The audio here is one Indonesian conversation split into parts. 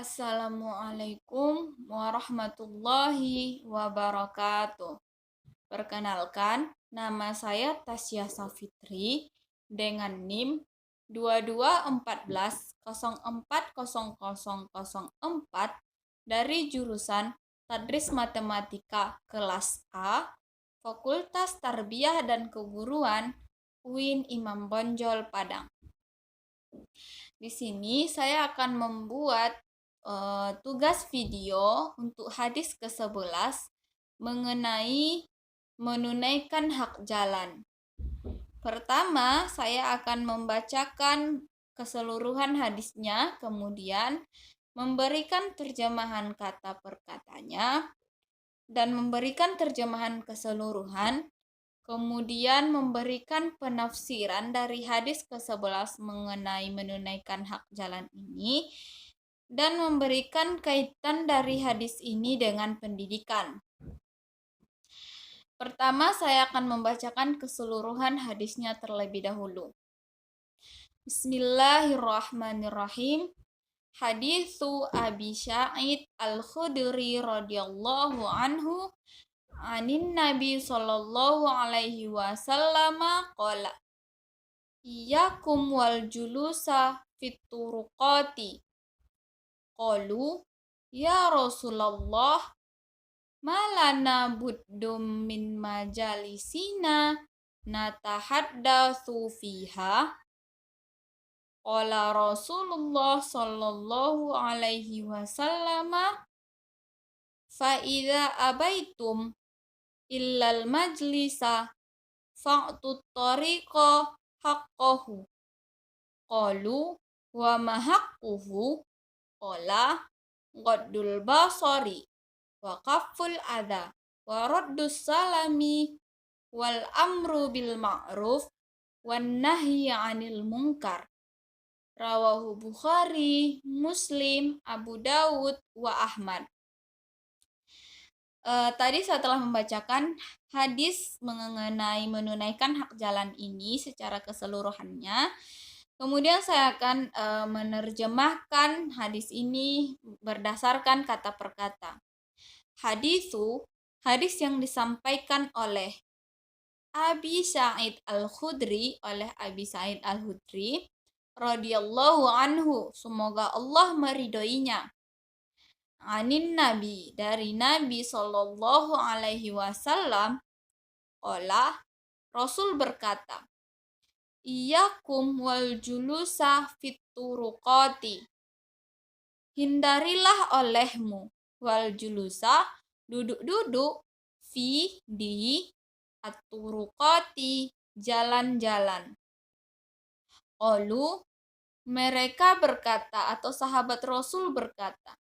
Assalamualaikum warahmatullahi wabarakatuh. Perkenalkan, nama saya Tasya Safitri dengan NIM 2214040004 dari jurusan Tadris Matematika kelas A, Fakultas Tarbiyah dan Keguruan, UIN Imam Bonjol Padang. Di sini saya akan membuat tugas video untuk hadis ke-11 mengenai menunaikan hak jalan. Pertama, saya akan membacakan keseluruhan hadisnya, kemudian memberikan terjemahan kata per katanya, dan memberikan terjemahan keseluruhan, kemudian memberikan penafsiran dari hadis ke-11 mengenai menunaikan hak jalan ini, dan memberikan kaitan dari hadis ini dengan pendidikan. Pertama, saya akan membacakan keseluruhan hadisnya terlebih dahulu. Bismillahirrahmanirrahim. Haditsu Abi Sa'id Al-Khudri radhiyallahu anhu anin Nabi sallallahu alaihi wasallam qala iyyakum wal julusa fit turuqati. Qalu ya Rasulullah malana buddum min majalisina natahaddatsu fiha. Qala Rasulullah sallallahu alaihi wasallam fa idza abaitum illal majlisa fa'tut tariqa haqqahu. Qalu wa ma haqquhu? Qala ghaddul basari wa kafful adha wa raddus salami wal amru bil ma'ruf wan nahyi 'anil munkar. Rawahu Bukhari, Muslim, Abu Dawud, wa Ahmad. Tadi saya telah membacakan hadis mengenai menunaikan hak jalan ini secara keseluruhannya. Kemudian saya akan menerjemahkan hadis ini berdasarkan kata per kata. Hadis yang disampaikan oleh Abi Sa'id Al-Khudri, radhiyallahu anhu, semoga Allah meridhoinya. Anin Nabi, dari Nabi sallallahu alaihi wasallam, qala, Rasul berkata, iyyakum wal julusa fit turuqati. Hindarilah olehmu wal julusa, duduk-duduk, di at-turuqati, jalan-jalan. Qalu, mereka berkata atau sahabat Rasul berkata,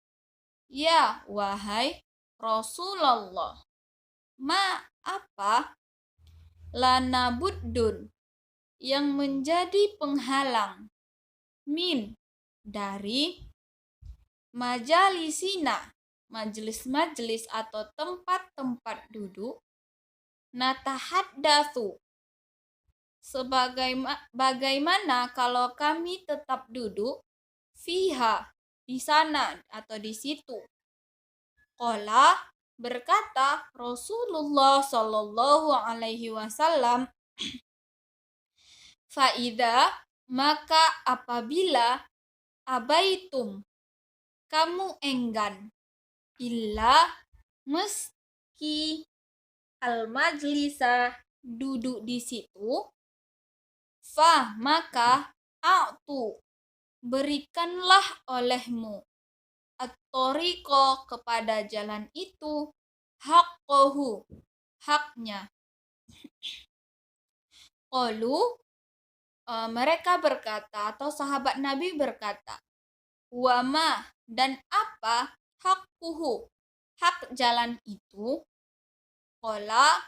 ya wahai Rasulullah, ma apa lana buddun, yang menjadi penghalang, min, dari majalisina, majelis-majelis atau tempat-tempat duduk, natahaddatsu, bagaimana kalau kami tetap duduk, fiha, di sana atau di situ. Qala, berkata Rasulullah sallallahu alaihi wasallam, faida, maka apabila abaitum, kamu enggan, illa, meski, al majlisa, duduk di situ, fa, maka a'tu, berikanlah olehmu, at-tariqa, kepada jalan itu, haqqahu, haknya. Qalu, mereka berkata atau sahabat Nabi berkata, wama, dan apa haqquhu, hak jalan itu? Qala,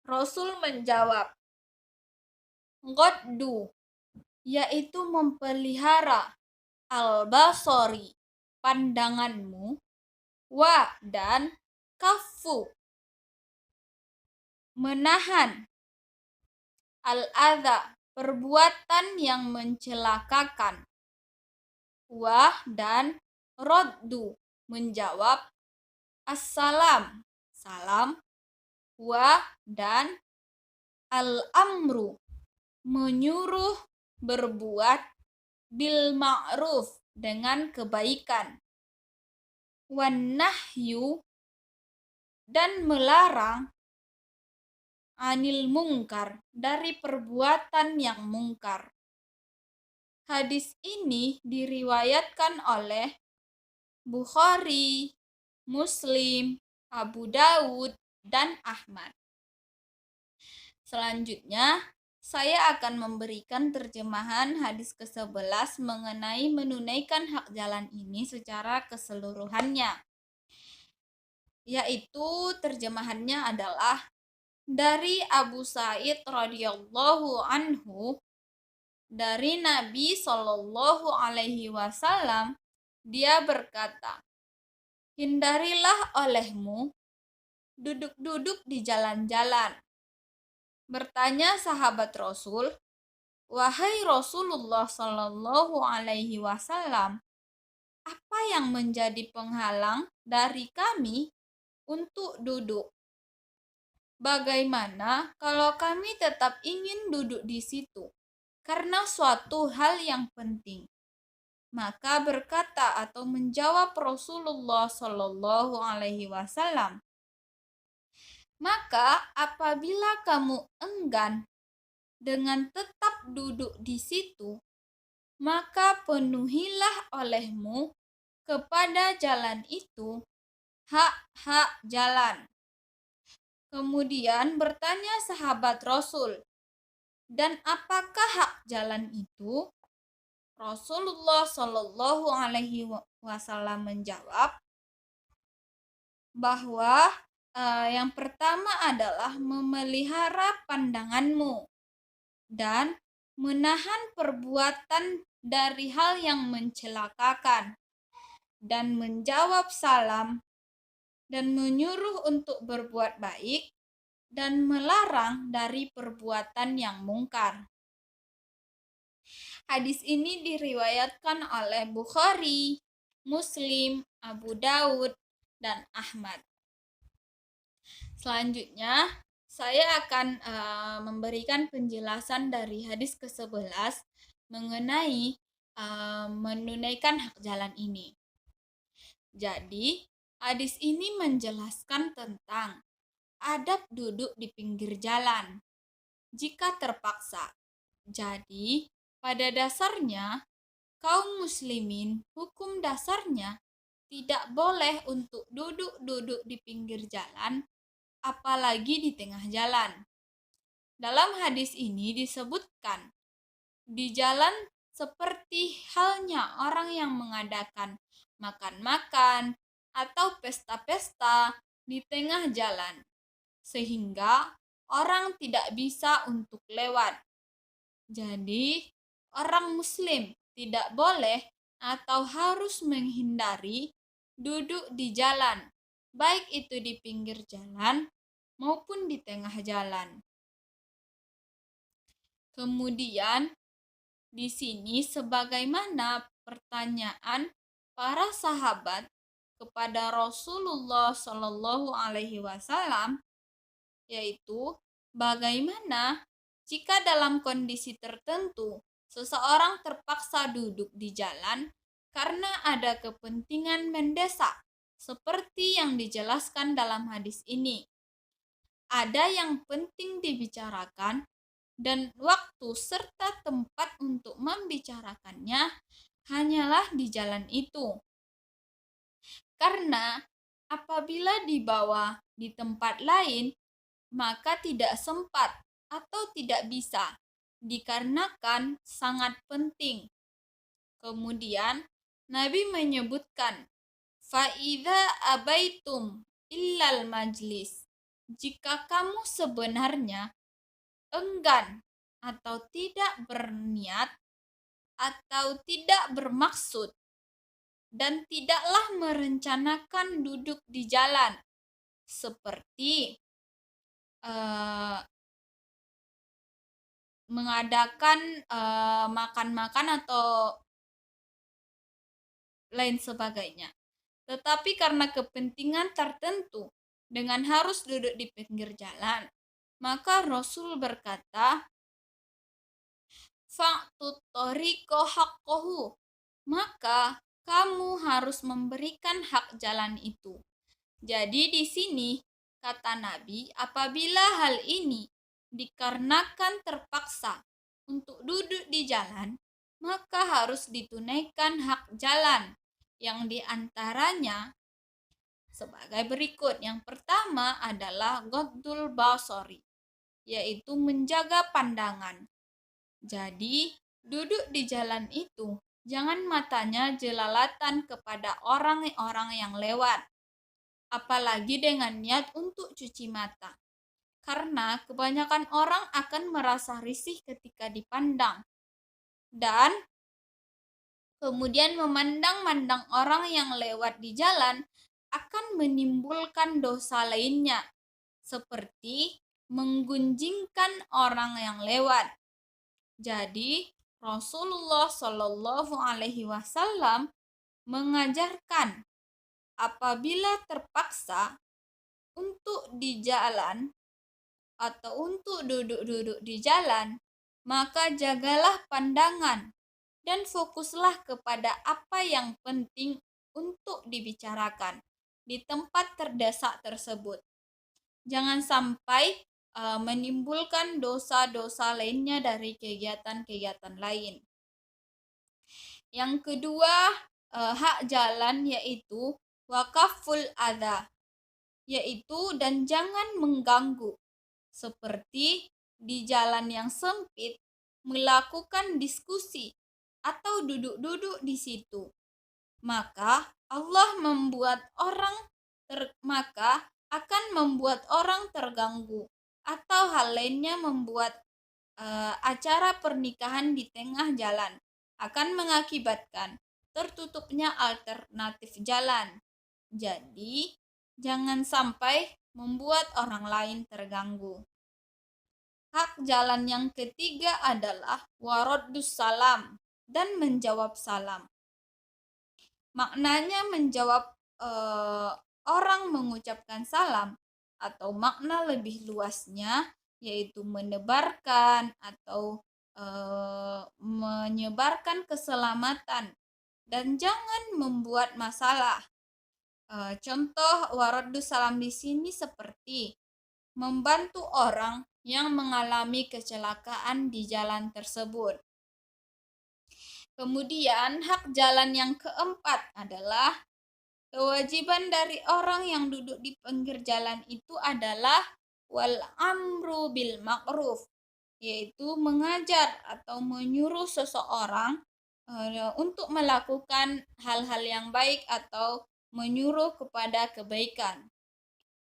Rasul menjawab, ghaddu, yaitu memelihara, al-basari, pandanganmu, wa, dan kaffu, menahan, al-adha, perbuatan yang mencelakakan, wa, dan Roddu menjawab, assalam, salam, wa dan al-amru menyuruh berbuat bil ma'ruf dengan kebaikan, wan nahyu dan melarang anil mungkar dari perbuatan yang mungkar. Hadis ini diriwayatkan oleh Bukhari, Muslim, Abu Dawud, dan Ahmad. Selanjutnya, saya akan memberikan terjemahan hadis ke-11 mengenai menunaikan hak jalan ini secara keseluruhannya. Yaitu terjemahannya adalah dari Abu Sa'id radhiyallahu anhu, dari Nabi Shallallahu alaihi wasallam, dia berkata, hindarilah olehmu duduk-duduk di jalan-jalan. Bertanya sahabat Rasul, wahai Rasulullah Shallallahu alaihi wasallam, apa yang menjadi penghalang dari kami untuk duduk? Bagaimana kalau kami tetap ingin duduk di situ karena suatu hal yang penting? Maka berkata atau menjawab Rasulullah Shallallahu alaihi wasallam, maka apabila kamu enggan dengan tetap duduk di situ, maka penuhilah olehmu kepada jalan itu hak-hak jalan. Kemudian bertanya sahabat Rasul, dan apakah hak jalan itu? Rasulullah Shallallahu alaihi wasallam menjawab bahwa yang pertama adalah memelihara pandanganmu dan menahan perbuatan dari hal yang mencelakakan, dan menjawab salam, dan menyuruh untuk berbuat baik, dan melarang dari perbuatan yang mungkar. Hadis ini diriwayatkan oleh Bukhari, Muslim, Abu Dawud, dan Ahmad. Selanjutnya, saya akan memberikan penjelasan dari hadis ke-11 mengenai menunaikan hak jalan ini. Jadi, hadis ini menjelaskan tentang adab duduk di pinggir jalan jika terpaksa. Jadi, pada dasarnya, kaum muslimin hukum dasarnya tidak boleh untuk duduk-duduk di pinggir jalan, apalagi di tengah jalan. Dalam hadis ini disebutkan, di jalan seperti halnya orang yang mengadakan makan-makan atau pesta-pesta di tengah jalan, sehingga orang tidak bisa untuk lewat. Jadi, orang muslim tidak boleh atau harus menghindari duduk di jalan, baik itu di pinggir jalan maupun di tengah jalan. Kemudian, di sini sebagaimana pertanyaan para sahabat kepada Rasulullah Shallallahu alaihi wasallam, yaitu bagaimana jika dalam kondisi tertentu seseorang terpaksa duduk di jalan karena ada kepentingan mendesak, seperti yang dijelaskan dalam hadis ini. Ada yang penting dibicarakan dan waktu serta tempat untuk membicarakannya hanyalah di jalan itu. Karena apabila dibawa di tempat lain, maka tidak sempat atau tidak bisa, dikarenakan sangat penting. Kemudian Nabi menyebutkan, fa'idha abaitum illal majlis, jika kamu sebenarnya enggan atau tidak berniat atau tidak bermaksud dan tidaklah merencanakan duduk di jalan seperti mengadakan makan-makan atau lain sebagainya. Tetapi karena kepentingan tertentu dengan harus duduk di pinggir jalan, maka Rasul berkata, "Fa'tut tariqo haqqahu." Maka kamu harus memberikan hak jalan itu. Jadi di sini kata Nabi, apabila hal ini dikarenakan terpaksa untuk duduk di jalan, maka harus ditunaikan hak jalan yang diantaranya sebagai berikut. Yang pertama adalah ghaddul basari, yaitu menjaga pandangan. Jadi, duduk di jalan itu, jangan matanya jelalatan kepada orang-orang yang lewat, apalagi dengan niat untuk cuci mata. Karena kebanyakan orang akan merasa risih ketika dipandang dan kemudian memandang-mandang orang yang lewat di jalan akan menimbulkan dosa lainnya, seperti menggunjingkan orang yang lewat. Jadi, Rasulullah Shallallahu Alaihi Wasallam mengajarkan apabila terpaksa untuk di jalan atau untuk duduk-duduk di jalan, maka jagalah pandangan dan fokuslah kepada apa yang penting untuk dibicarakan di tempat terdesak tersebut. Jangan sampai menimbulkan dosa-dosa lainnya dari kegiatan-kegiatan lain. Yang kedua, hak jalan yaitu wakaful adha, yaitu dan jangan mengganggu, seperti di jalan yang sempit melakukan diskusi atau duduk-duduk di situ. Maka Allah membuat maka akan membuat orang terganggu, atau hal lainnya membuat acara pernikahan di tengah jalan akan mengakibatkan tertutupnya alternatif jalan. Jadi, jangan sampai membuat orang lain terganggu. Hak jalan yang ketiga adalah waraddus salam dan menjawab salam. Maknanya menjawab orang mengucapkan salam, atau makna lebih luasnya yaitu menebarkan atau menyebarkan keselamatan dan jangan membuat masalah. Contoh waraddus salam di sini seperti membantu orang yang mengalami kecelakaan di jalan tersebut. Kemudian hak jalan yang keempat adalah kewajiban dari orang yang duduk di pinggir jalan itu adalah wal amru bil ma'ruf, yaitu mengajar atau menyuruh seseorang untuk melakukan hal-hal yang baik atau menyuruh kepada kebaikan.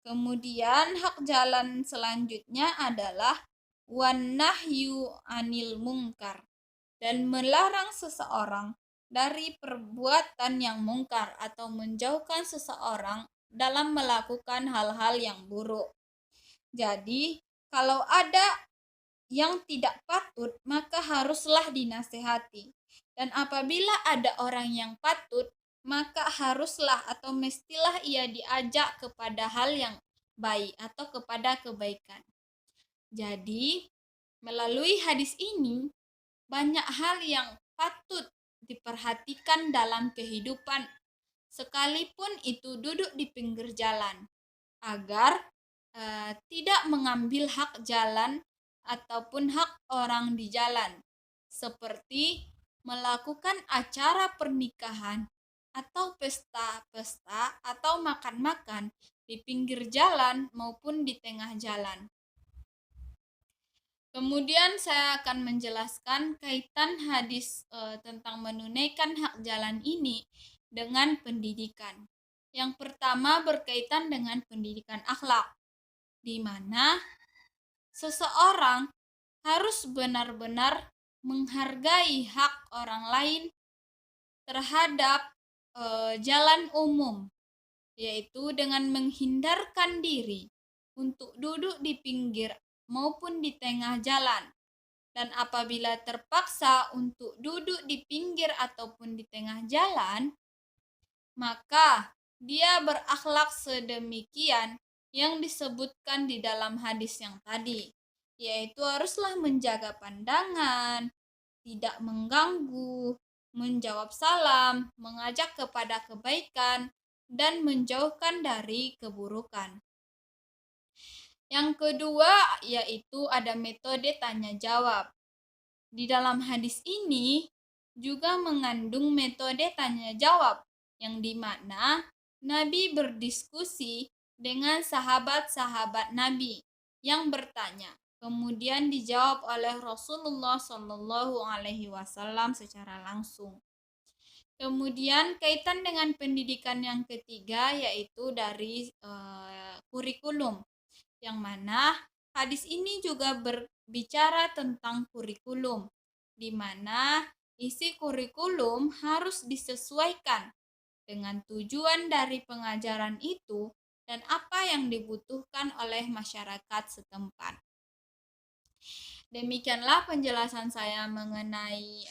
Kemudian hak jalan selanjutnya adalah wan nahyu anil munkar, dan melarang seseorang dari perbuatan yang mungkar atau menjauhkan seseorang dalam melakukan hal-hal yang buruk. Jadi, kalau ada yang tidak patut, maka haruslah dinasehati. Dan apabila ada orang yang patut, maka haruslah atau mestilah ia diajak kepada hal yang baik atau kepada kebaikan. Jadi, melalui hadis ini, banyak hal yang patut diperhatikan dalam kehidupan, sekalipun itu duduk di pinggir jalan, agar tidak mengambil hak jalan ataupun hak orang di jalan, seperti melakukan acara pernikahan atau pesta-pesta atau makan-makan di pinggir jalan maupun di tengah jalan. Kemudian saya akan menjelaskan kaitan hadis tentang menunaikan hak jalan ini dengan pendidikan. Yang pertama berkaitan dengan pendidikan akhlak, di mana seseorang harus benar-benar menghargai hak orang lain terhadap jalan umum, yaitu dengan menghindarkan diri untuk duduk di pinggir maupun di tengah jalan. Dan apabila terpaksa untuk duduk di pinggir ataupun di tengah jalan, maka dia berakhlak sedemikian yang disebutkan di dalam hadis yang tadi, yaitu haruslah menjaga pandangan, tidak mengganggu, menjawab salam, mengajak kepada kebaikan, dan menjauhkan dari keburukan. Yang kedua yaitu ada metode tanya jawab. Di dalam hadis ini juga mengandung metode tanya jawab yang dimana Nabi berdiskusi dengan sahabat-sahabat Nabi yang bertanya, kemudian dijawab oleh Rasulullah Shallallahu Alaihi Wasallam secara langsung. Kemudian kaitan dengan pendidikan yang ketiga yaitu dari kurikulum, yang mana hadis ini juga berbicara tentang kurikulum, di mana isi kurikulum harus disesuaikan dengan tujuan dari pengajaran itu dan apa yang dibutuhkan oleh masyarakat setempat. Demikianlah penjelasan saya mengenai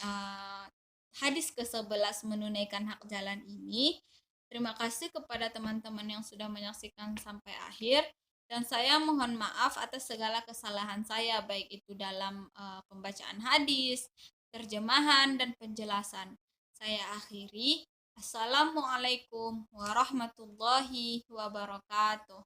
hadis ke-11 menunaikan hak jalan ini. Terima kasih kepada teman-teman yang sudah menyaksikan sampai akhir. Dan saya mohon maaf atas segala kesalahan saya, baik itu dalam pembacaan hadis, terjemahan, dan penjelasan. Saya akhiri. Assalamualaikum warahmatullahi wabarakatuh.